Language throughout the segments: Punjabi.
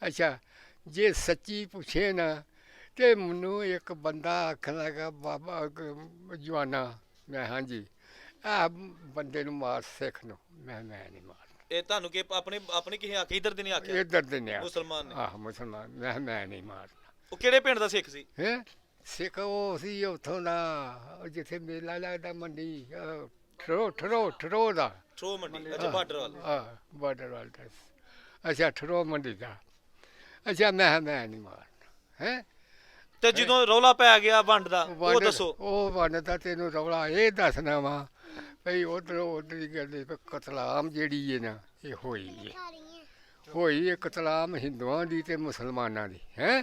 ਅੱਛਾ ਜੇ ਸੱਚੀ ਪੁੱਛੇ ਨਾ ਤੇ ਮੈਨੂੰ ਇੱਕ ਬੰਦਾ ਆਖਣ ਲੱਗਾ ਬਾਬਾ ਜਵਾਨਾ ਮੈਂ ਹਾਂਜੀ ਆ ਬੰਦੇ ਨੂੰ ਮਾਰ ਸਿੱਖ ਨੂੰ ਮੈਂ ਨਹੀਂ ਮਾਰਨਾ ਇਹ ਤੁਹਾਨੂੰ ਕਿ ਆਪਣੀ ਕਿਸੇ ਆਖੇ ਇੱਧਰ ਦੇ ਨਹੀਂ ਆਖਿਆ ਇੱਧਰ ਦੇ ਨੇ ਮੁਸਲਮਾਨ ਨੇ ਆਹ ਮੁਸਲਮਾਨ ਮੈਂ ਨਹੀਂ ਮਾਰਨਾ ਉਹ ਕਿਹੜੇ ਪਿੰਡ ਦਾ ਸਿੱਖ ਸੀ ਹੈਂ ਸਿੱਖ ਉਹ ਸੀ ਉੱਥੋਂ ਦਾ ਜਿੱਥੇ ਮੇਲਾ ਲੱਗਦਾ ਮੰਡੀ ਠਰੋ ਦਾ ਥਰੋ ਮੰਡੀ ਅੱਛਾ ਬਾਰਡਰ ਵਾਲੇ ਬਾਰਡਰ ਵਾਲ ਦਾ ਅੱਛਾ ਠਰੋ ਮੰਡੀ ਦਾ ਅੱਛਾ ਮੈਂ ਨਹੀਂ ਮਾਰਨਾ ਹੈਂ ਤੇ ਜਦੋਂ ਰੌਲਾ ਪੈ ਗਿਆ ਵੰਡ ਦਾ ਉਹ ਦੱਸੋ ਉਹ ਵੰਡ ਦਾ ਤੈਨੂੰ ਰੌਲਾ ਇਹ ਦੱਸਣਾ ਵਾ ਭਈ ਉਧਰ ਦੀ ਗੱਲ ਕਤਲਾਮ ਜਿਹੜੀ ਹੈ ਨਾ ਇਹ ਹੋਈ ਇਹ ਕਤਲਾਮ ਹਿੰਦੂਆਂ ਦੀ ਤੇ ਮੁਸਲਮਾਨਾਂ ਦੀ ਹੈਂ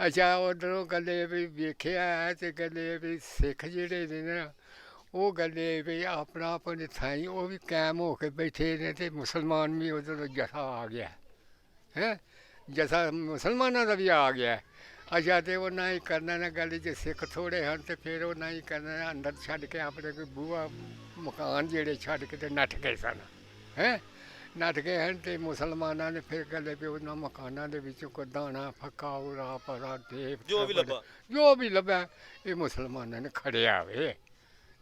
ਅੱਛਾ ਉਧਰੋਂ ਗੱਲੇ ਵੀ ਵੇਖਿਆ ਤੇ ਗੱਲੇ ਵੀ ਸਿੱਖ ਜਿਹੜੇ ਨੇ ਨਾ ਉਹ ਗੱਲੇ ਵੀ ਆਪਣਾ ਆਪਣੇ ਥਾਈਂ ਉਹ ਵੀ ਕਾਇਮ ਹੋ ਕੇ ਬੈਠੇ ਨੇ ਤੇ ਮੁਸਲਮਾਨ ਵੀ ਉਧਰ ਜਥਾ ਆ ਗਿਆ ਹੈਂ ਜਥਾ ਮੁਸਲਮਾਨਾਂ ਦਾ ਵੀ ਆ ਗਿਆ ਅੱਛਾ ਤੇ ਉਹਨਾਂ ਹੀ ਕਰਨਾ ਨਾ ਗੱਲ ਜੇ ਸਿੱਖ ਥੋੜ੍ਹੇ ਹਨ ਤੇ ਫਿਰ ਉਹਨਾਂ ਹੀ ਕਰਨਾ ਅੰਦਰ ਛੱਡ ਕੇ ਆਪਣੇ ਕੋਈ ਬੂਹਾ ਮਕਾਨ ਜਿਹੜੇ ਛੱਡ ਕੇ ਤੇ ਨੱਠ ਗਏ ਸਨ ਹੈਂ ਨੱਠ ਗਏ ਹਨ ਤੇ ਮੁਸਲਮਾਨਾਂ ਨੇ ਫਿਰ ਗੱਲੇ ਵੀ ਉਹਨਾਂ ਮਕਾਨਾਂ ਦੇ ਵਿੱਚੋਂ ਕੋਈ ਦਾਣਾ ਫੱਕਾ ਉਰਾ ਪਰਾ ਟੇਪ ਜੋ ਵੀ ਲੱਭਾ ਇਹ ਮੁਸਲਮਾਨਾਂ ਨੇ ਖੜਿਆ ਵੇ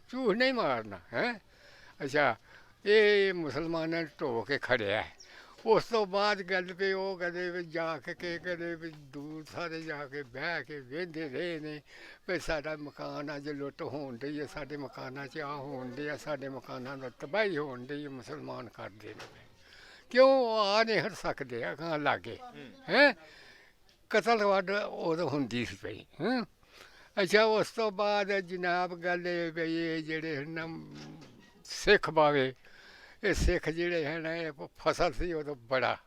ਝੂਠ ਨਹੀਂ ਮਾਰਨਾ ਹੈਂ ਅੱਛਾ ਇਹ ਮੁਸਲਮਾਨਾਂ ਨੇ ਢੋ ਕੇ ਖੜਿਆ ਉਸ ਤੋਂ ਬਾਅਦ ਗੱਲ ਪਈ ਉਹ ਕਦੇ ਵੀ ਜਾ ਕੇ ਕਦੇ ਵੀ ਦੂਰ ਸਾਰੇ ਜਾ ਕੇ ਬਹਿ ਕੇ ਵੇਖਦੇ ਰਹੇ ਨੇ ਵੀ ਸਾਡਾ ਮਕਾਨ ਅੱਜ ਲੁੱਟ ਹੋਣ ਡਈ ਹੈ ਸਾਡੇ ਮਕਾਨਾਂ 'ਚ ਆਹ ਹੋਣ ਡਈ ਆ ਸਾਡੇ ਮਕਾਨਾਂ ਦਾ ਤਬਾਹੀ ਹੋਣ ਡਈ ਮੁਸਲਮਾਨ ਕਰਦੇ ਨੇ ਕਿਉਂ ਆ ਨਹੀਂ ਹਟ ਸਕਦੇ ਅਗਾਂ ਲਾਗੇ ਹੈਂ ਕਤਲ ਵੱਡ ਉਦੋਂ ਹੁੰਦੀ ਸੀ ਪਈ ਹੈਂ ਅੱਛਾ ਉਸ ਤੋਂ ਬਾਅਦ ਜਨਾਬ ਗੱਲ ਇਹ ਵੀ ਇਹ ਜਿਹੜੇ ਨਾ ਸਿੱਖ ਬਾਵੇ ਇਹ ਸਿੱਖ ਜਿਹੜੇ ਹਨ ਇਹ ਫਸਲ ਸੀ ਉਦੋਂ ਬੜਾ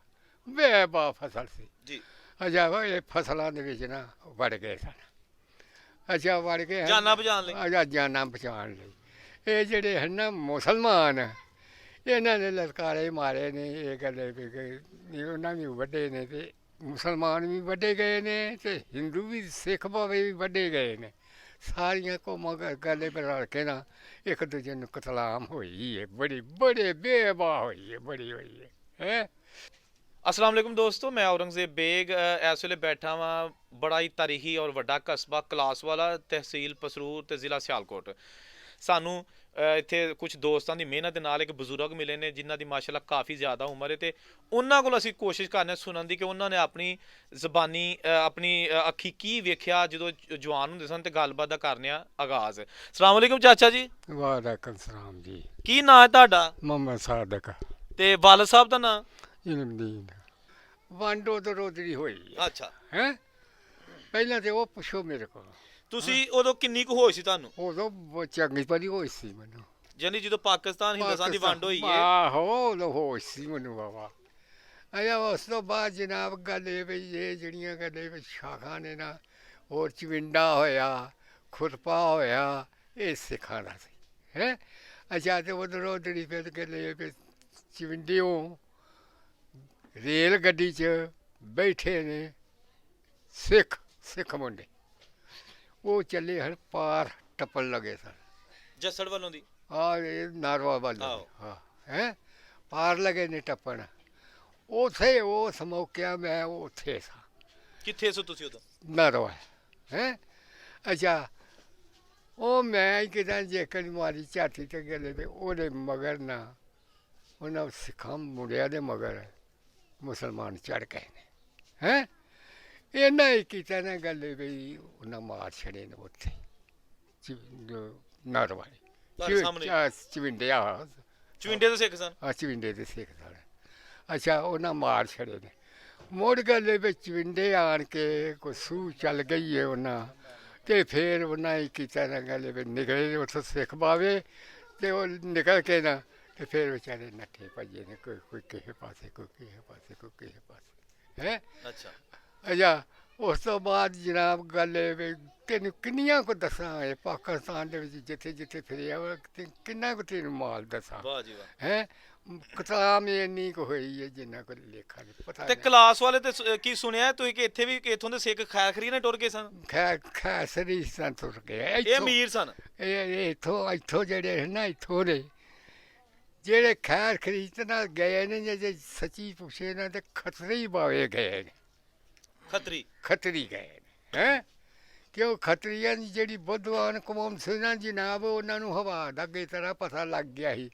ਬੇਬਾ ਫਸਲ ਸੀ ਜੀ ਅੱਛਾ ਇਹ ਫਸਲਾਂ ਦੇ ਵਿੱਚ ਨਾ ਵੜ ਗਏ ਸਨ ਅੱਛਾ ਵੜ ਗਏ ਜਾਨਾਂ ਬਚਾਉਣ ਲਈ ਅੱਛਾ ਜਾਨਾਂ ਬਚਾਉਣ ਲਈ ਇਹ ਜਿਹੜੇ ਹਨ ਨਾ ਮੁਸਲਮਾਨ ਇਹਨਾਂ ਨੇ ਲਲਕਾਰੇ ਮਾਰੇ ਨੇ ਇਹ ਗੱਲ ਵੀ ਉਹਨਾਂ ਵੀ ਵੱਡੇ ਨੇ ਤੇ ਮੁਸਲਮਾਨ ਵੀ ਵੱਡੇ ਗਏ ਨੇ ਤੇ ਹਿੰਦੂ ਵੀ ਸਿੱਖ ਭਾਵੇਂ ਵੀ ਵੱਡੇ ਗਏ ਨੇ ਸਾਰੀਆਂ ਕੌਮਾਂ ਗੱਲੇ ਪਰ ਰਲ ਕੇ ਨਾ ਇੱਕ ਦੂਜੇ ਨੂੰ ਕਤਲਾਮ ਹੋਈ ਹੈ ਬੜੇ ਬੇਵਾ ਹੋਈ ਹੈ ਬੜੀ ਹੋਈ ਹੈ ਅਸਲਾਮ ਵਾਲੇਕੁਮ ਦੋਸਤੋ ਮੈਂ ਔਰੰਗਜ਼ੇਬ ਬੇਗ ਇਸ ਵੇਲੇ ਬੈਠਾ ਵਾਂ ਬੜਾ ਹੀ ਤਾਰੀਖੀ ਔਰ ਵੱਡਾ ਕਸਬਾ ਕਲਾਸਵਾਲਾ ਤਹਿਸੀਲ ਪਸਰੂਰ ਤੇ ਜ਼ਿਲ੍ਹਾ ਸਿਆਲਕੋਟ ਸਾਨੂੰ ਇੱਥੇ ਕੁਝ ਦੋਸਤਾਂ ਦੀ ਮਿਹਨਤ ਦੇ ਨਾਲ ਇੱਕ ਬਜ਼ੁਰਗ ਮਿਲੇ ਨੇ ਜਿਨ੍ਹਾਂ ਦੀ ਮਾਸ਼ਾਅੱਲਾ ਕਾਫੀ ਜ਼ਿਆਦਾ ਉਮਰ ਹੈ ਤੇ ਉਹਨਾਂ ਕੋਲ ਅਸੀਂ ਕੋਸ਼ਿਸ਼ ਕਰਨੇ ਸੁਣਨ ਦੀ ਕਿ ਉਹਨਾਂ ਨੇ ਆਪਣੀ ਜ਼ਬਾਨੀ ਆਪਣੀ ਅੱਖੀ ਕੀ ਵੇਖਿਆ ਜਦੋਂ ਜਵਾਨ ਹੁੰਦੇ ਸਨ ਤੇ ਗੱਲਬਾਤ ਦਾ ਕਰਨੇ ਆ ਆਗਾਜ਼। ਸਲਾਮ ਵਾਲੇਕੁਮ ਚਾਚਾ ਜੀ। ਵਾਲੇਕੁਮ ਸਲਾਮ ਜੀ। ਕੀ ਨਾਂ ਹੈ ਤੁਹਾਡਾ? ਮੁਹੰਮਦ ਸਾਦਕ। ਤੇ ਵਾਲਦ ਸਾਹਿਬ ਦਾ ਨਾਂ? ਇਲਮਦੀਨ। ਵੰਡ ਉਧਰ ਹੀ ਹੋਈ। ਅੱਛਾ ਹੈਂ ਪਹਿਲਾਂ ਤੇ ਉਹ ਪੁੱਛੋ ਮੇਰੇ ਕੋਲ ਤੁਸੀਂ ਉਦੋਂ ਕਿੰਨੀ ਕੁ ਹੋਈ ਸੀ ਤੁਹਾਨੂੰ? ਉਦੋਂ ਚੰਗੀ ਭਲੀ ਹੋਈ ਸੀ ਮੈਨੂੰ ਯਾਨੀ ਜਦੋਂ ਪਾਕਿਸਤਾਨ ਹਿੰਦੁਸਤਾਨ ਦੀ ਵੰਡ ਹੋਈ ਹੈ। ਆਹੋ ਉਦੋਂ ਹੋਈ ਸੀ ਮੈਨੂੰ ਬਾਬਾ। ਅੱਛਾ ਉਸ ਤੋਂ ਬਾਅਦ ਜਨਾਬ ਗੱਲ ਇਹ ਵੀ ਇਹ ਜਿਹੜੀਆਂ ਗੱਲੇ ਵਿੱਚ ਸ਼ਾਖਾਂ ਨੇ ਨਾ ਹੋਰ ਚਵਿੰਡਾ ਹੋਇਆ ਖੁਰਪਾ ਹੋਇਆ ਇਹ ਸਿੱਖਾਂ ਦਾ ਸੀ ਹੈਂ ਅੱਛਾ ਤੇ ਉਧਰ ਹੀ ਫਿਰ ਗੱਲੇ ਵੀ ਚਵਿੰਡਿਓਂ ਰੇਲ ਗੱਡੀ 'ਚ ਬੈਠੇ ਨੇ ਸਿੱਖ ਮੁੰਡੇ ਉਹ ਚੱਲੇ ਹਨ ਪਾਰ ਟੱਪਣ ਲੱਗੇ ਸਨ ਜੱਸੜ ਵੱਲੋਂ ਦੀ ਇਹ ਨਾਰਵਾ ਵੱਲੋਂ ਹਾਂ ਹੈਂ ਪਾਰ ਲੱਗੇ ਨੇ ਟੱਪਣ ਉੱਥੇ ਉਸ ਮੌਕਿਆ ਮੈਂ ਉੱਥੇ ਸਾਂ। ਕਿੱਥੇ ਸੋ ਤੁਸੀਂ ਉਦੋਂ? ਨਾਰਵਾ ਹੈਂ ਅੱਛਾ ਉਹ ਮੈਂ ਕਿਦਾਂ ਜੇਕਰ ਮਾਰੀ ਝਾਤੀ ਤੇ ਗਲੇ ਤੇ ਉਹਦੇ ਮਗਰ ਨਾ ਉਹਨਾਂ ਸਿੱਖਾਂ ਮੁੰਡਿਆਂ ਦੇ ਮਗਰ ਮੁਸਲਮਾਨ ਚੜ੍ਹ ਗਏ ਨੇ ਹੈਂ ਇਹਨਾਂ ਹੀ ਕੀਤਾ ਨਾ ਗੱਲ ਵੀ ਉਹਨਾਂ ਮਾਰ ਛੜੇ ਨੇ ਉੱਥੇ ਨਾਰਵਾ ਚਵਿੰਡੇ ਦੇ ਸਿੱਖ ਸਨ। ਚਵਿੰਡੇ ਦੇ ਸਿੱਖ ਸਨ ਅੱਛਾ ਉਹਨਾਂ ਮਾਰ ਛੜੇ ਨੇ ਮੁੜ ਗੱਲ ਵਿੱਚ ਚਵਿੰਡੇ ਆਣ ਕੇ ਕੋਈ ਸੂਹ ਚੱਲ ਗਈ ਹੈ ਉਹਨਾਂ ਤੇ ਫਿਰ ਉਹਨਾਂ ਹੀ ਕੀਤਾ ਨਾ ਗੱਲ ਵੀ ਨਿਕਲੇ ਉੱਥੋਂ ਸਿੱਖ ਬਾਵੇ ਤੇ ਉਹ ਨਿਕਲ ਕੇ ਨਾ ਤੇ ਫਿਰ ਵਿਚਾਰੇ ਨੱਠੇ ਭੱਜੇ ਨੇ ਕੋਈ ਕਿਸੇ ਪਾਸੇ ਕੋਈ ਕਿਸੇ ਪਾਸੇ ਕੋਈ ਕਿਸੇ ਪਾਸੇ ਹੈਂ ਅੱਛਾ ਅੱਛਾ ਉਸ ਤੋਂ ਬਾਅਦ ਜਨਾਬ ਗੱਲ ਵੀ ਤੈਨੂੰ ਕਿੰਨੀਆਂ ਕੁ ਦੱਸਾਂ ਇਹ ਪਾਕਿਸਤਾਨ ਦੇ ਵਿੱਚ ਜਿੱਥੇ ਜਿੱਥੇ ਫਿਰਿਆ ਕਿੰਨਾ ਕੁ ਤੈਨੂੰ ਮਾਲ ਦੱਸਾਂ ਹੈਂ ਕਤਾਮ ਇੰਨੀ ਕੁ ਹੋਈ ਹੈ ਜਿੰਨਾ ਕੁ ਲੇਖਾ ਨਹੀਂ ਪਤਾ। ਤੇ ਕਲਾਸ ਵਾਲੇ ਤੇ ਕੀ ਸੁਣਿਆ ਤੁਸੀਂ ਕਿ ਇੱਥੇ ਵੀ ਇੱਥੋਂ ਦੇ ਸਿੱਖ ਖੈਖਰੀ ਨੇ ਟੁਰ ਗਏ ਸਨ? ਖੈਸਰੀ ਸਨ ਟੁਰ ਗਏ। ਇਹ ਅਮੀਰ ਸਨ ਇਹ ਇੱਥੋਂ ਜਿਹੜੇ ਨਾ ਇੱਥੋਂ ਦੇ ਜਿਹੜੇ ਖੈਰ ਖਰੀਦ ਨਾਲ ਗਏ ਨੇ ਜੇ ਸੱਚੀ ਪੁੱਛੇ ਨਾ ਤੇ ਖਤਰੇ ਹੀ ਪਾਵੇ ਗਏ ਨੇ ਖੱਤਰੀ ਗਏ ਹੈ ਕਿਉਂ ਖੱਤਰੀਆਂ ਦੀ ਜਿਹੜੀ ਬੁੱਧਵਾਨ ਕੌਮ ਸੀ ਨਾ ਜਨਾਬ ਉਹਨਾਂ ਨੂੰ ਹਵਾ ਦਾ ਅੱਗੇ ਤਰ੍ਹਾਂ ਪਤਾ ਲੱਗ ਗਿਆ ਸੀ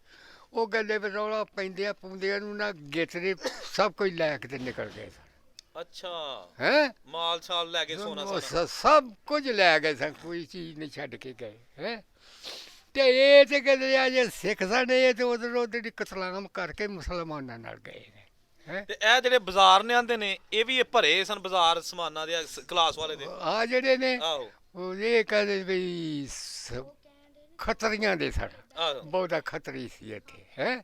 ਉਹ ਗੱਲੇ ਵਿੱਚ ਰੌਲਾ ਪੈਂਦਿਆਂ ਪਾਉਂਦਿਆਂ ਨੂੰ ਨਾ ਗੇਤਰੇ ਸਭ ਕੁਝ ਲੈ ਕੇ ਤੇ ਨਿਕਲ ਗਏ ਸਨ ਅੱਛਾ ਹੈ ਮਾਲ ਛਾਲ ਲੈ ਕੇ ਸੋਨਾ ਸਭ ਕੁਝ ਲੈ ਗਏ ਸਨ ਕੋਈ ਚੀਜ਼ ਨਹੀਂ ਛੱਡ ਕੇ ਗਏ ਹੈ ਤੇ ਇਹ ਤੇ ਕਹਿੰਦੇ ਆ ਜੇ ਸਿੱਖ ਸਨ ਇਹ ਤੇ ਉਧਰ ਉਧਰ ਕਤਲਾਮ ਕਰਕੇ ਮੁਸਲਮਾਨਾਂ ਨਾਲ ਗਏ ਨੇ ਤੇ ਇਹ ਜਿਹੜੇ ਬਾਜ਼ਾਰ ਨੇ ਆਂਦੇ ਨੇ ਇਹ ਵੀ ਭਰੇ ਸਨ ਬਾਜ਼ਾਰ ਸਮਾਨਾਂ ਦੇ ਕਲਾਸ ਵਾਲੇ ਦੇ ਆ ਜਿਹੜੇ ਨੇ ਆਹੋ ਉਹ ਇਹ ਕਹਿੰਦੇ ਵੀ ਖੱਤਰੀਆਂ ਦੇ ਸਨ ਆਹੋ ਬਹੁਤਾ ਖੱਤਰੀ ਸੀ ਇੱਥੇ ਹੈ